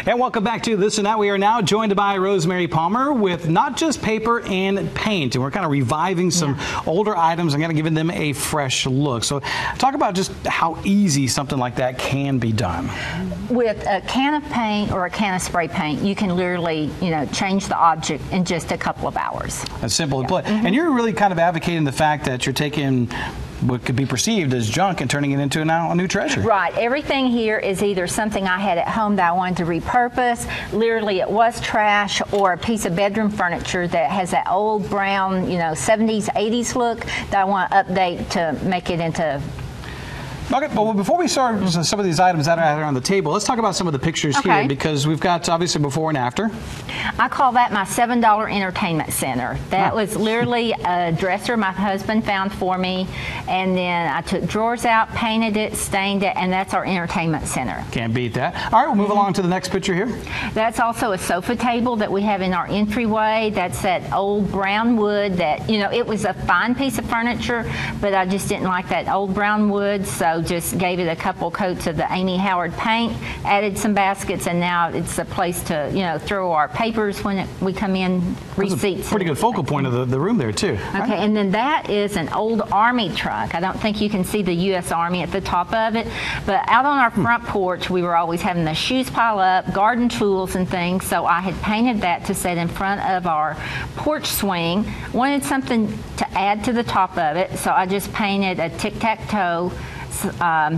And welcome back to This and That. We are now joined by Rosemary Palmer with not just paper and paint. And we're kind of reviving some older items and kind of giving them a fresh look. So talk about just how easy something like that can be done. With a can of paint or a can of spray paint, you can literally, change the object in just a couple of hours. That's simple to play. And you're really kind of advocating the fact that you're taking what could be perceived as junk and turning it into now a new treasure. Right. Everything here is either something I had at home that I wanted to repurpose. Literally, it was trash, or a piece of bedroom furniture that has that old brown, 70s, 80s look that I want to update to make it into. Okay, well, before we start some of these items that are on the table, let's talk about some of the pictures here, because we've got obviously before and after. I call that my $7 entertainment center. That was literally a dresser my husband found for me, and then I took drawers out, painted it, stained it, and that's our entertainment center. Can't beat that. All right, we'll move along to the next picture here. That's also a sofa table that we have in our entryway. That's that old brown wood that, it was a fine piece of furniture, but I just didn't like that old brown wood, so just gave it a couple coats of the Amy Howard paint, added some baskets, and now it's a place to, throw our papers when we come in, receipts. Pretty good focal point of the room there, too. Okay, right. And then that is an old Army truck. I don't think you can see the U.S. Army at the top of it, but out on our front porch, we were always having the shoes pile up, garden tools and things, so I had painted that to set in front of our porch swing. Wanted something to add to the top of it, so I just painted a tic-tac-toe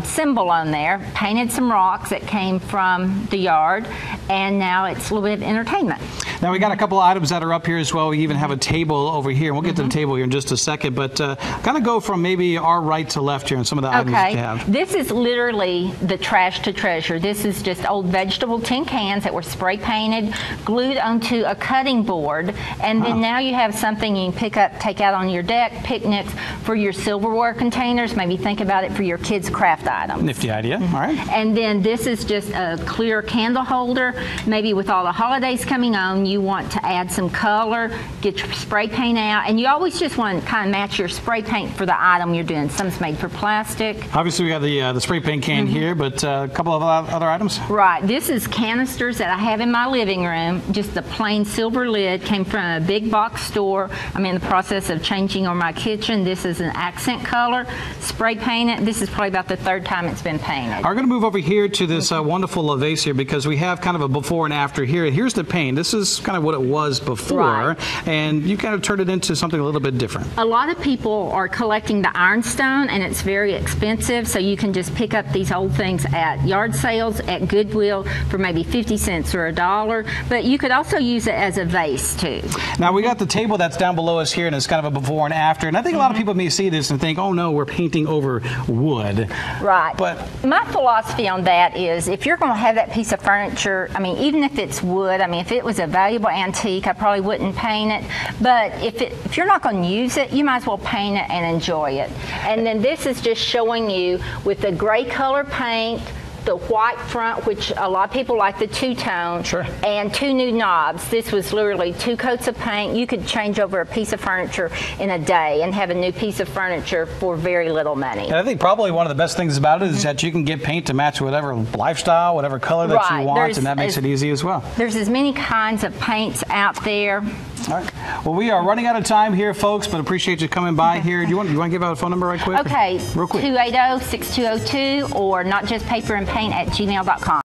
symbol on there, painted some rocks that came from the yard, and now it's a little bit of entertainment. Now we got a couple of items that are up here as well. We even have a table over here, and we'll get to the table here in just a second, but kind of go from maybe our right to left here and some of the items that you have. This is literally the trash to treasure. This is just old vegetable tin cans that were spray painted, glued onto a cutting board, and then now you have something you can pick up, take out on your deck, picnics, for your silverware containers. Maybe think about it for your kids' craft items. Nifty idea. All right. And then this is just a clear candle holder. Maybe with all the holidays coming on, you want to add some color, get your spray paint out, and you always just want to kind of match your spray paint for the item you're doing. Some's made for plastic. Obviously, we got the spray paint can here, but a couple of other items. Right. This is canisters that I have in my living room. Just a plain silver lid, came from a big box store. I'm in the process of changing on my kitchen. This is an accent color, spray painted. This is probably about the third time it's been painted. We're going to move over here to this wonderful vase here, because we have kind of a before and after here. Here's the paint. This is kind of what it was before, and you kind of turned it into something a little bit different. A lot of people are collecting the ironstone, and it's very expensive, so you can just pick up these old things at yard sales, at Goodwill, for maybe 50 cents or $1, but you could also use it as a vase too. Now we got the table that's down below us here, and it's kind of a before and after, and I think a lot of people may see this and think, oh no, we're painting over wood. Right. But my philosophy on that is, if you're going to have that piece of furniture, even if it's wood, if it was a valuable antique, I probably wouldn't paint it. But if you're not going to use it, you might as well paint it and enjoy it. And then this is just showing you with the gray color paint, the white front, which a lot of people like the two-tone, and 2 new knobs. This was literally 2 coats of paint. You could change over a piece of furniture in a day and have a new piece of furniture for very little money. And I think probably one of the best things about it is that you can get paint to match whatever lifestyle, whatever color that you want, and that makes it easy as well. There's as many kinds of paints out there. All right. Well, we are running out of time here, folks, but appreciate you coming by here. Do you want to give out a phone number right quick? Okay. Real quick. 280-6202 or notjustpaperandpaint@gmail.com.